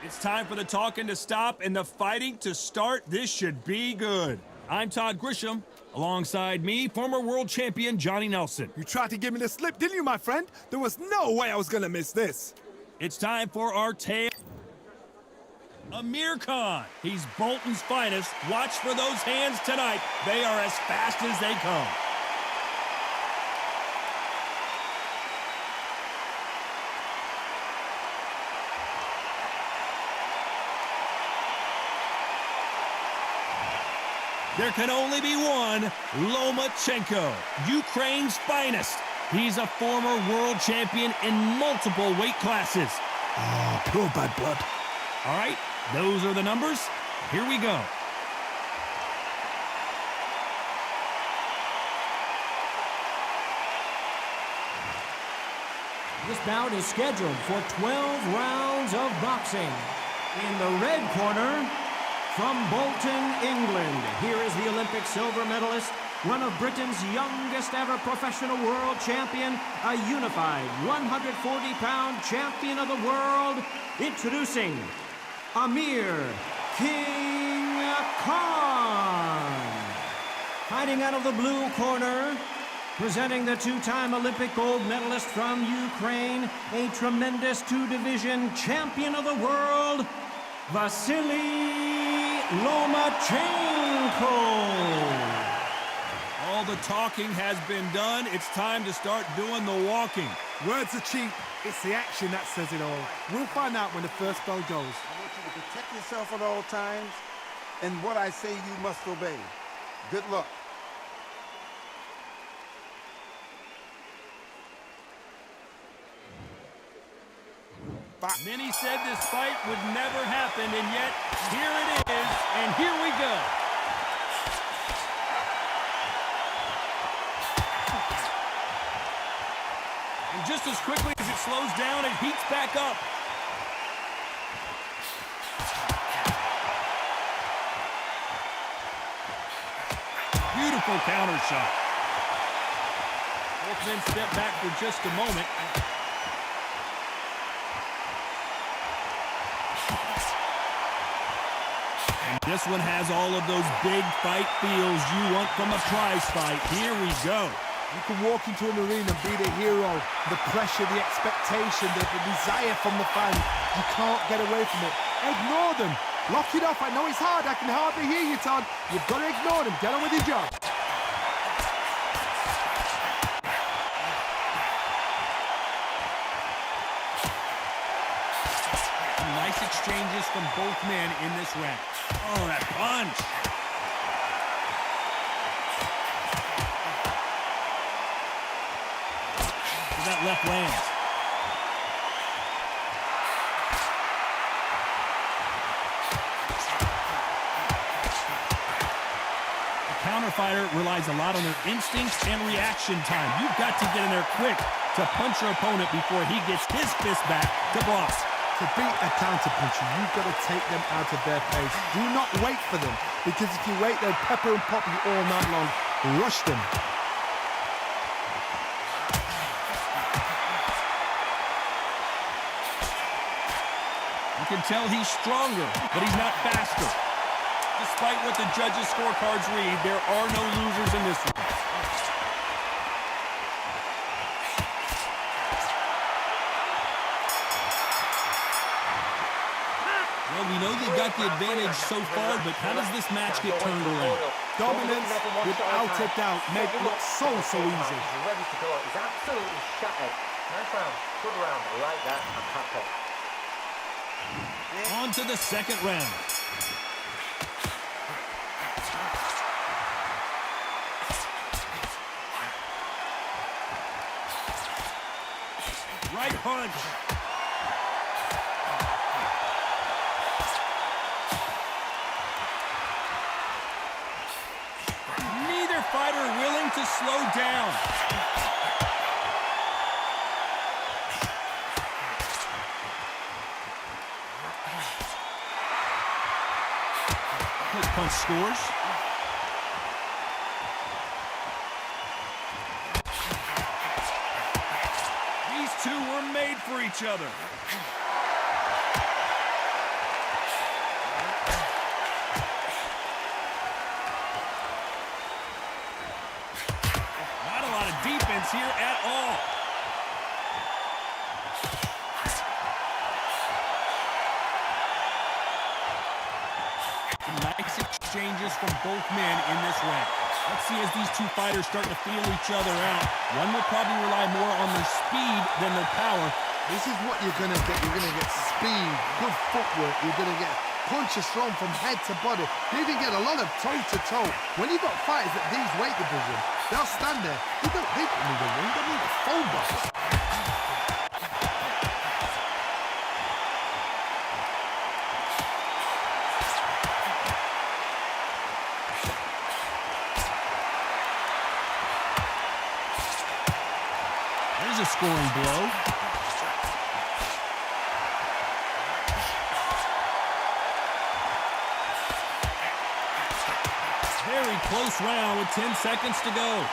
It's time for the talking to stop and the fighting to start. This should be good. I'm Todd Grisham. Alongside me, former world champion Johnny Nelson. You tried to give me the slip, didn't you, my friend? There was no way I was gonna miss this. It's time for our tale. Amir Khan. He's Bolton's finest. Watch for those hands tonight. They are as fast as they come. There can only be one, Lomachenko, Ukraine's finest. He's a former world champion in multiple weight classes. Oh, pure bad blood. All right, those are the numbers. Here we go. This bout is scheduled for 12 rounds of boxing. In the red corner, from Bolton, England, here is the Olympic silver medalist, one of Britain's youngest ever professional world champion, a unified 140-pound champion of the world, introducing Amir Khan. Fighting out of the blue corner, presenting the two-time Olympic gold medalist from Ukraine, a tremendous two-division champion of the world, VSILII Lomachenko. All the talking has been done. It's time to start doing the walking. Words are cheap. It's the action that says it all. We'll find out when the first bell goes. I want you to protect yourself at all times, and what I say you must obey. Good luck. Many said this fight would never happen, and yet here it is, and here we go. And just as quickly as it slows down, it heats back up. Beautiful counter shot. Both men step back for just a moment. This one has all of those big fight feels you want from a prize fight. Here we go. You can walk into an arena and be the hero. The pressure, the expectation, the desire from the fans. You can't get away from it. Ignore them. Lock it off. I know it's hard. I can hardly hear you, Todd. You've got to ignore them. Get on with your job. Nice exchanges from both men in this round. Oh, that punch! That left lands. The counter fighter relies a lot on their instincts and reaction time. You've got to get in there quick to punch your opponent before he gets his fist back to block. To beat a counter-puncher, you've got to take them out of their pace. Do not wait for them, because if you wait, they'll pepper and pop you all night long. Rush them. You can tell he's stronger, but he's not faster. Despite what the judges' scorecards read, there are no losers in this one. Well, we know they've got the advantage so far, but how does this match get turned around? Dominance, without a doubt, made it look so easy. He's ready to go. He's absolutely shattered. Nice round. Good round. I like that. I'm happy. On to the second round. Right punch. Neither fighter willing to slow down. Quick punch scores. These two were made for each other. offense here at all. Nice exchanges from both men in this round. Let's see as these two fighters start to feel each other out. One will probably rely more on their speed than their power. This is what you're going to get. You're going to get speed, good footwork. You're going to get punches thrown from head to body. You even get a lot of toe-to-toe. When you've got fighters at these weight divisions, they'll stand there. They don't need a ring. They need a phone box. There's a scoring blow. Very close round with 10 seconds to go.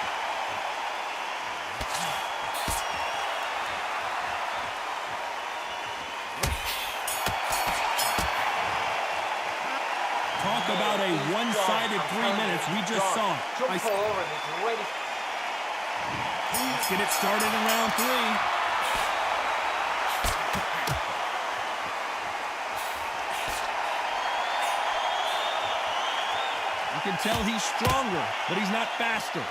Talk about a one-sided 3 minutes. We just saw it. Jump forward, he's ready. Let's get it started in round 3. You can tell he's stronger, but he's not faster.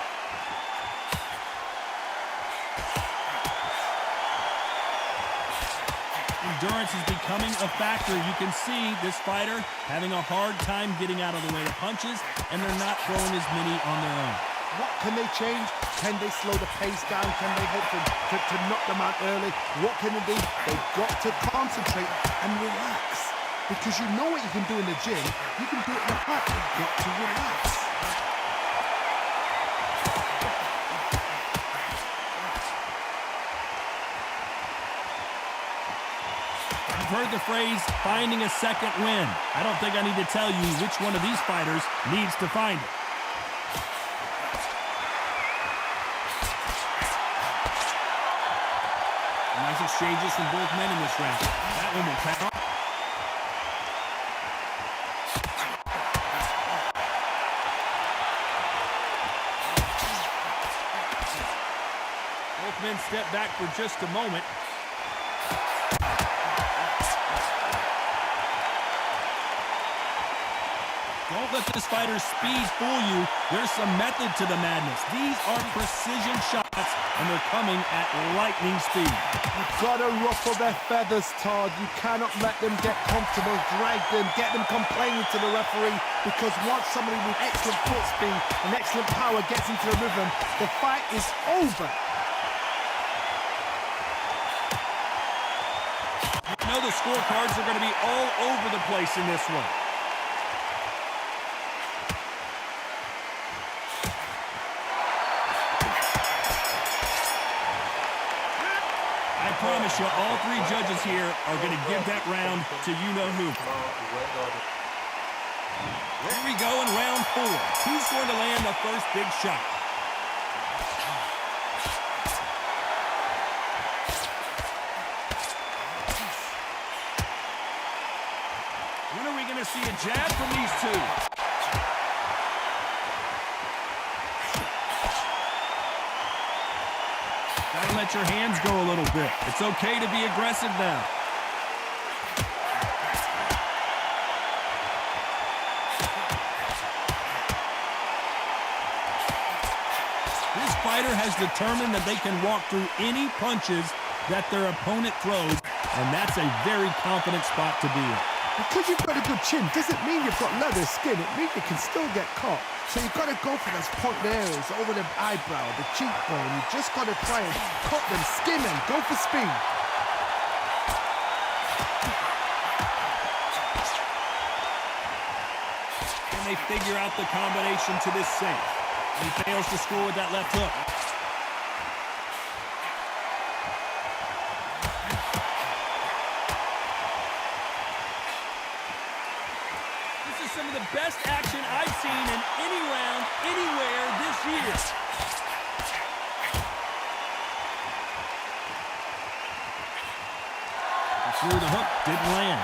Endurance is becoming a factor. You can see this fighter having a hard time getting out of the way of punches, and they're not throwing as many on their own. What can they change? Can they slow the pace down? Can they hope to knock them out early? What can they do? They've got to concentrate and relax. Because you know what you can do in the gym, you can do it in the park. You've got to relax. I've heard the phrase, finding a second win. I don't think I need to tell you which one of these fighters needs to find it. Nice exchanges from both men in this round. That one will count. Both men step back for just a moment. Don't let this fighter's speed fool you. There's some method to the madness. These are precision shots, and they're coming at lightning speed. You've got to ruffle their feathers, Todd. You cannot let them get comfortable, drag them, get them complaining to the referee, because once somebody with excellent foot speed and excellent power gets into the rhythm, the fight is over. You know the scorecards are going to be all over the place in this one. I promise you, all three judges here are going to give that round to you-know-who. Here we go in round 4. Who's going to land the first big shot? When are we going to see a jab from these two? Gotta let your hands go a little bit. It's okay to be aggressive now. This fighter has determined that they can walk through any punches that their opponent throws, and that's a very confident spot to be in. Because you've got a good chin doesn't mean you've got leather skin. It means you can still get caught. So you've got to go for those point areas over the eyebrow, the cheekbone. You just got to try and cut them, skim them, go for speed. Can they figure out the combination to this safe? He fails to score with that left hook. Some of the best action I've seen in any round, anywhere this year. He threw the hook, didn't land.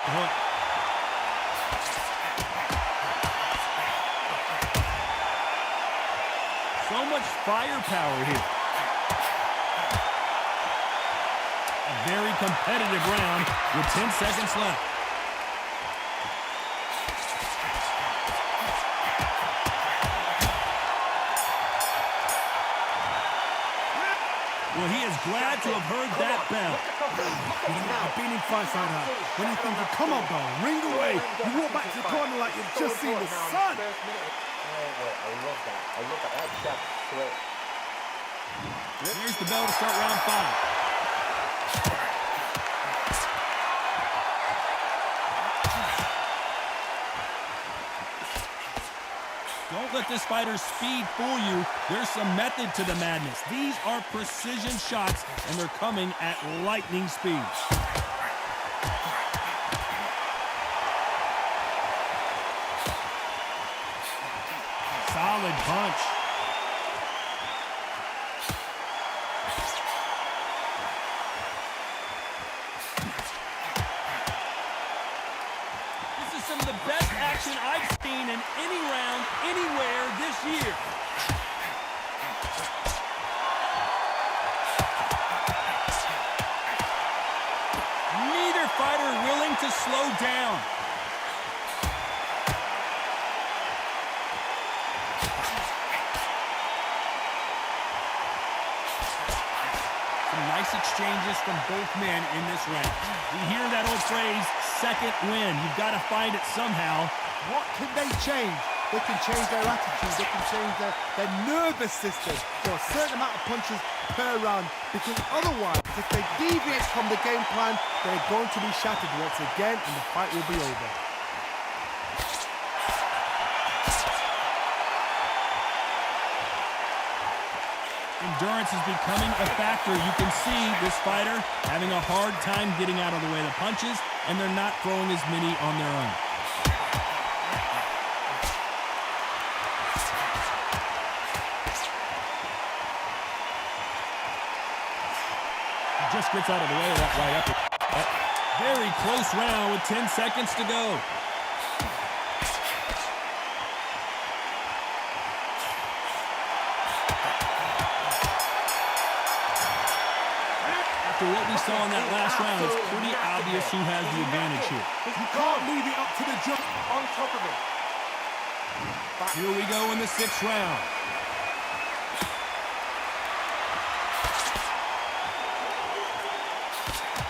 Hook. So much firepower here. A very competitive round with 10 seconds left. Well, he is glad to have heard that bell. I've been in fights like that. When you think, come on, bell, ring away. You walk back to the corner like you've just seen the sun. I love that. I love that. That's just slick. Here's the bell to start round 5. Don't let this fighter's speed fool you. There's some method to the madness. These are precision shots, and they're coming at lightning speed. Solid punch. This is some of the best action I've seen in any round, anywhere this year. Neither fighter willing to slow down. Nice exchanges from both men in this round. We hear that old phrase, second win. You've got to find it somehow. What can they change? They can change their attitude. They can change their nervous system for a certain amount of punches per round. Because otherwise, if they deviate from the game plan, they're going to be shattered once again and the fight will be over. Endurance is becoming a factor. You can see this fighter having a hard time getting out of the way of the punches, and they're not throwing as many on their own. He just gets out of the way of that right upper. Very close round with 10 seconds to go. After what we saw in that last round, it's pretty obvious who has the advantage here. You can't leave it up to the judge. On top of him. Here we go in the 6th round.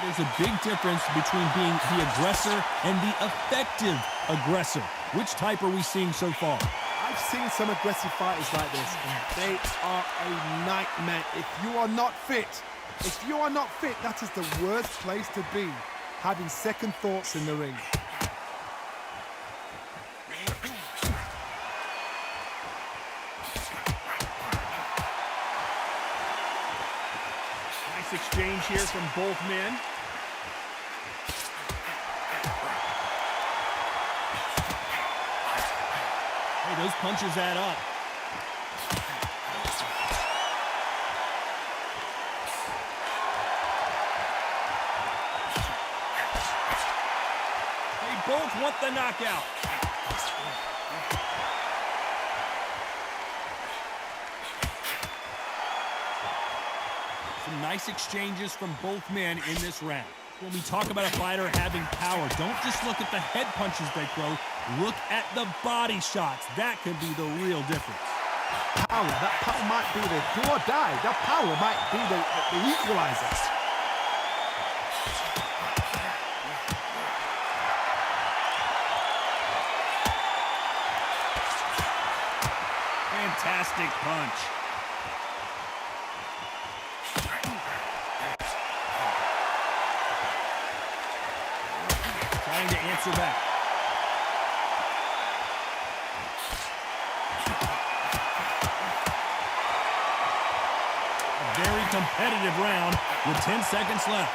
There's a big difference between being the aggressor and the effective aggressor. Which type are we seeing so far? I've seen some aggressive fighters like this, and they are a nightmare. If you are not fit, that is the worst place to be, having second thoughts in the ring. Nice exchange here from both men. Hey, those punches add up. Both want the knockout. Some nice exchanges from both men in this round. When we talk about a fighter having power, don't just look at the head punches they throw. Look at the body shots. That could be the real difference. That power might be the do or die. That power might be the equalizer. Fantastic punch. Trying to answer back. A very competitive round with 10 seconds left.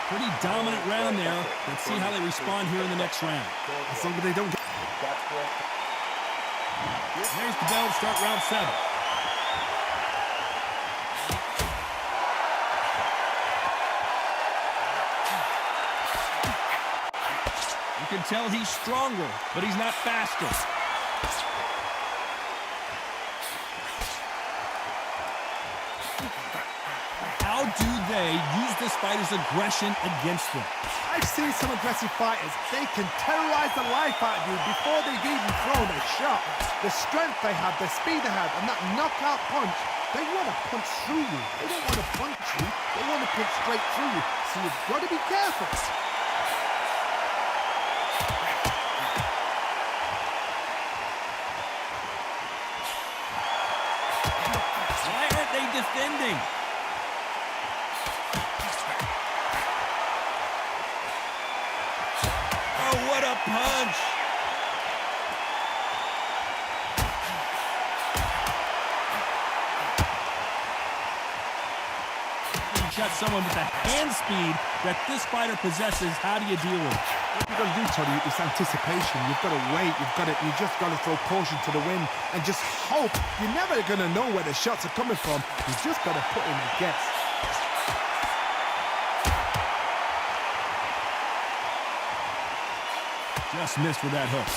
Pretty dominant round there. Let's see how they respond here in the next round. As long as they don't get... There's the bell to start round 7. You can tell he's stronger, but he's not faster. How do they use this fighter's aggression against them? I've seen some aggressive fighters. They can terrorize the life out of you before they've even thrown a shot. The strength they have, the speed they have, and that knockout punch, they want to punch through you. They don't want to punch you. They want to punch straight through you. So you've got to be careful. Why aren't they defending? Oh, what a punch! You got someone with the hand speed that this fighter possesses. How do you deal with it? What you've got to do, Tony, is anticipation. You've got to wait. You just got to throw caution to the wind and just hope. You're never going to know where the shots are coming from. You've just got to put in a guess. Just missed with that hook.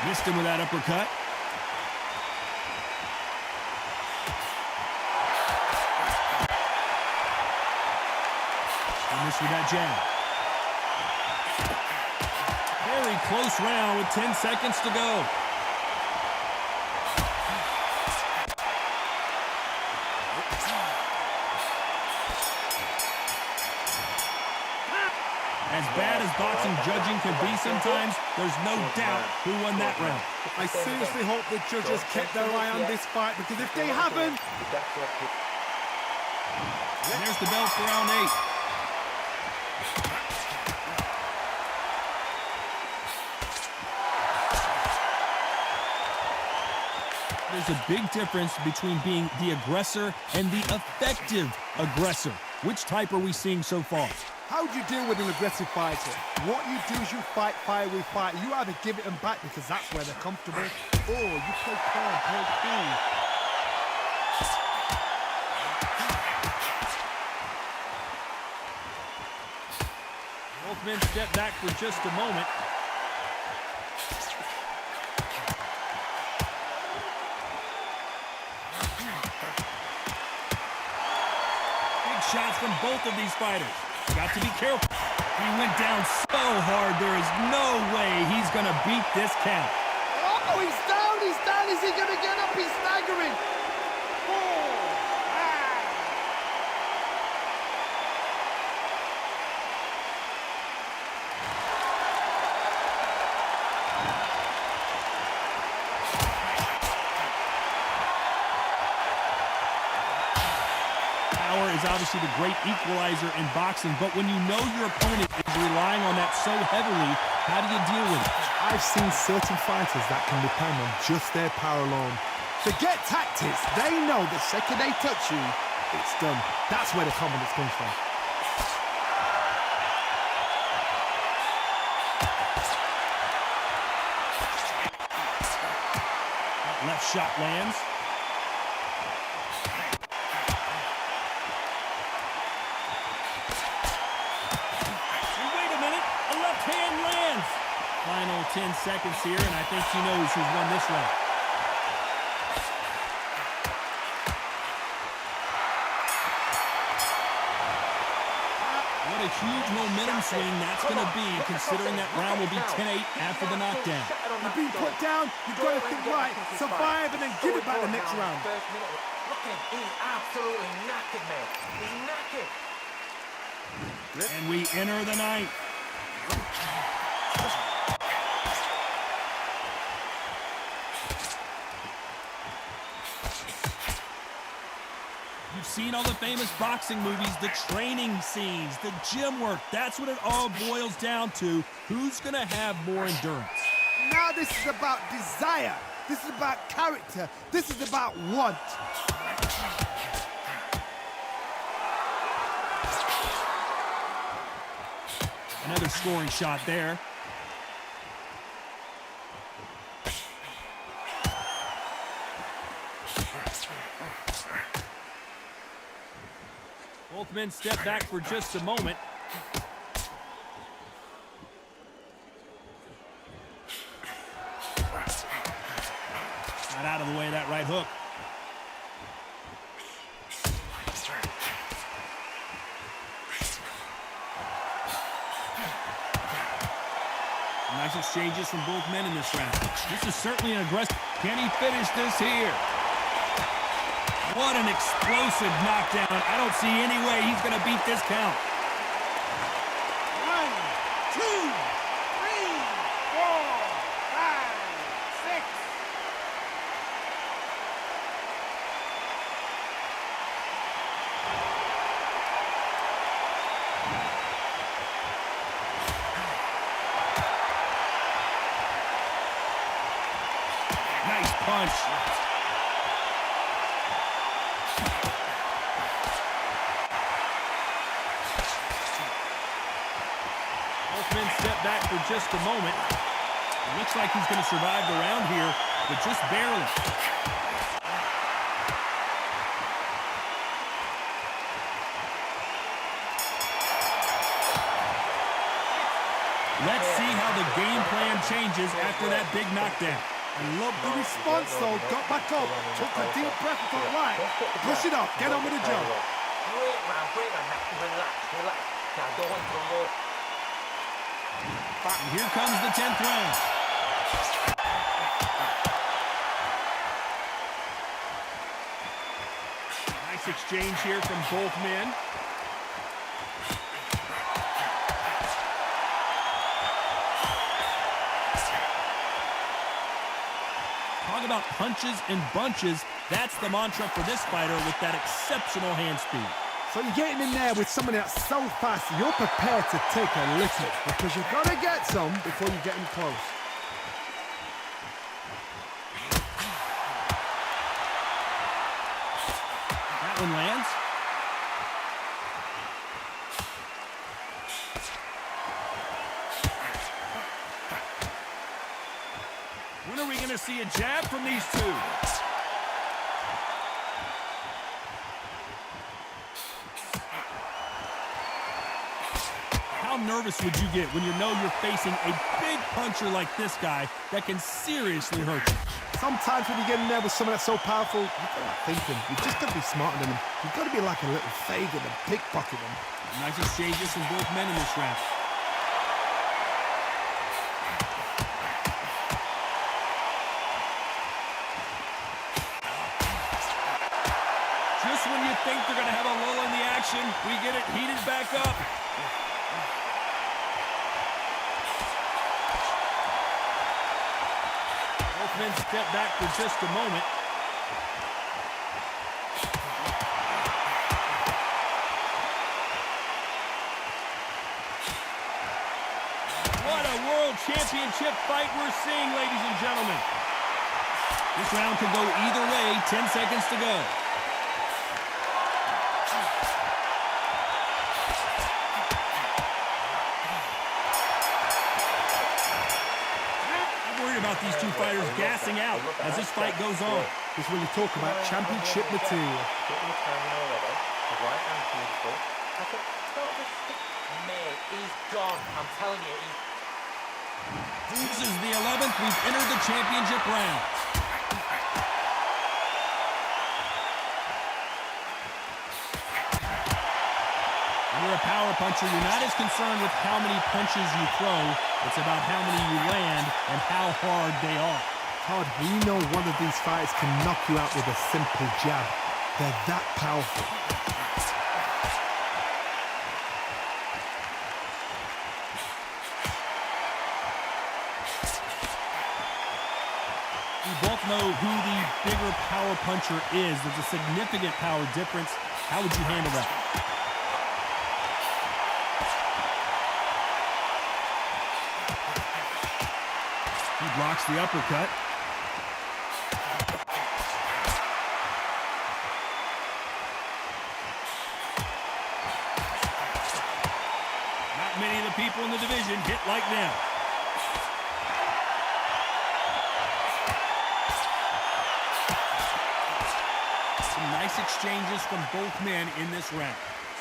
Missed him with that uppercut. And missed with that jab. Very close round with 10 seconds to go. As bad as boxing judging can be sometimes, there's no doubt who won that round. I seriously hope the judges kept their eye on this fight, because if they haven't... And there's the bell for round 8. There's a big difference between being the aggressor and the effective aggressor. Which type are we seeing so far? How do you deal with an aggressive fighter? What you do is you fight fire with fire. You either give it them back because that's where they're comfortable, or you play calm, play cool. Both men step back for just a moment. Big shots from both of these fighters. Got to be careful. He went down so hard, there is no way he's going to beat this count. Oh, he's down, he's down. Is he going to get up? He's staggering. Power is obviously the great equalizer in boxing, but when you know your opponent is relying on that so heavily, how do you deal with it? I've seen certain fighters that can depend on just their power alone. Forget tactics. They know the second they touch you, it's done. That's where the confidence comes from. Left shot lands. Final 10 seconds here, and I think he knows who's won this round. What a huge momentum swing that's going to be, considering that round will be 10-8 after the knockdown. You've been put down, you've got to think right, survive, and then give it back the next round. Look at him, he's absolutely knackered, man. He's knackered. And we enter the ninth. You've seen all the famous boxing movies, the training scenes, the gym work. That's what it all boils down to. Who's going to have more endurance? Now this is about desire. This is about character. This is about want. Another scoring shot there. Both men step back for just a moment. Not out of the way of that right hook. Nice exchanges from both men in this round. This is certainly an aggressive. Can he finish this here? What an explosive knockdown. I don't see any way he's going to beat this count. 1, 2, 3, 4, 5, 6. Nice punch. Both men step back for just a moment. It looks like he's going to survive the round here, but just barely. Let's see how the game plan changes after that big knockdown. I love the response, though. Got back up, took a deep breath, and thought, right, brush it off, get on with the job. Great round, relax, relax. Now go on for more. And here comes the 10th round. Nice exchange here from both men. Talk about punches and bunches. That's the mantra for this fighter with that exceptional hand speed. So you're getting in there with somebody that's so fast, you're prepared to take a little, because you've got to get some before you get him close. That one lands. When are we going to see a jab from these two? How nervous would you get when you know you're facing a big puncher like this guy that can seriously hurt you? Sometimes when you get in there with someone that's so powerful, you've got to think him. You've just got to be smarter than him. You've got to be like a little Fagin and pickpocket him. Nice exchanges from both men in this round. Just when you think they're going to have a lull in the action, we get it heated back up. Both men step back for just a moment. What a world championship fight we're seeing, ladies and gentlemen. This round could go either way. 10 seconds to go. About these two fighters gassing out as this fight goes on. This is when you talk about championship material. Mate, he's gone. I'm telling you, This is the 11th. We've entered the championship round. When you're a power puncher, you're not as concerned with how many punches you throw. It's about how many you land and how hard they are. Todd, we know one of these fighters can knock you out with a simple jab. They're that powerful. We both know who the bigger power puncher is. There's a significant power difference. How would you handle that? He blocks the uppercut. That many of the people in the division hit like them. Some nice exchanges from both men in this round.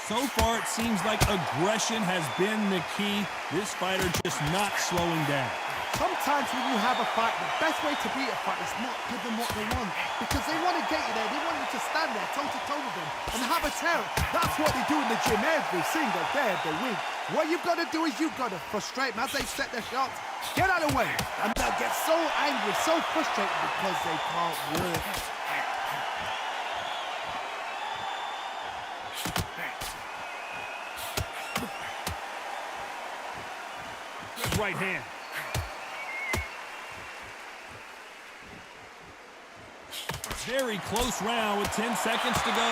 So far, it seems like aggression has been the key. This fighter just not slowing down. Sometimes when you have a fight, the best way to beat a fight is not give them what they want. Because they want to get you there. They want you to stand there toe-to-toe with them and have a tear. That's what they do in the gym every single day of the week. What you've got to do is you've got to frustrate them as they set their shots. Get out of the way. And they'll get so angry, so frustrated because they can't work. Right hand. Very close round with 10 seconds to go.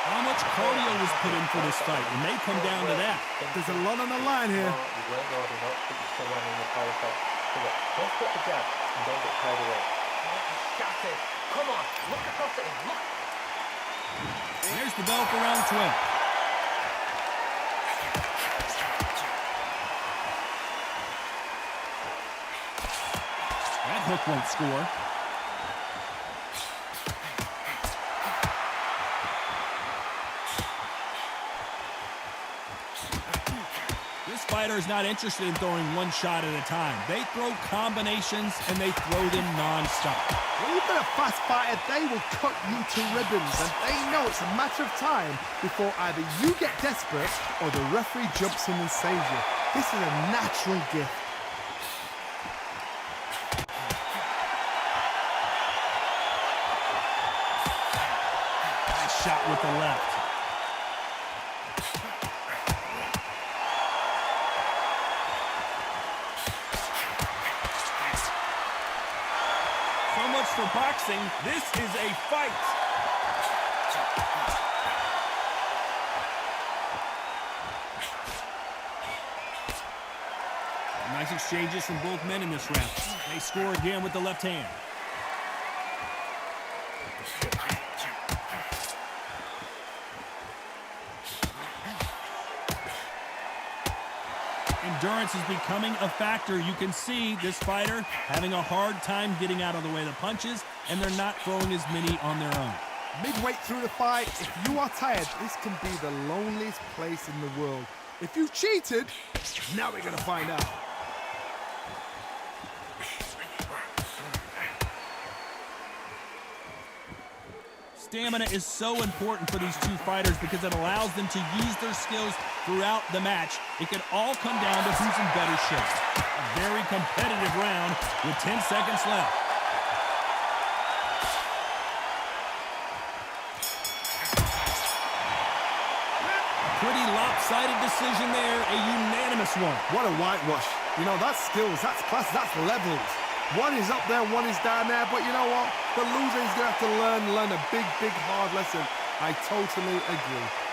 How much cardio was put in for this fight? It may come down to that. There's a lot on the line here. You weren't loud enough, but you still went in the power fight. Don't put the jab and don't get carried away. Shot it. Come on, look across it. Look. There's the bell for round 12. That hook won't score. This fighter is not interested in throwing one shot at a time. They throw combinations and they throw them non-stop. When you've got a fast fighter, they will cut you to ribbons, and they know it's a matter of time before either you get desperate or the referee jumps in and saves you. This is a natural gift. Nice shot with the left. So much for boxing. This is a fight. Nice exchanges from both men in this round. They score again with the left hand. Endurance is becoming a factor. You can see this fighter having a hard time getting out of the way of the punches, and they're not throwing as many on their own. Midway through the fight, if you are tired, this can be the loneliest place in the world. If you've cheated, now we're going to find out. Stamina is so important for these two fighters because it allows them to use their skills throughout the match. It can all come down to who's in better shape. A very competitive round with 10 seconds left. Pretty lopsided decision there, a unanimous one. What a whitewash. You know, that's skills, that's class, that's levels. One is up there, one is down there, but you know what? The loser is going to have to learn a big, hard lesson. I totally agree.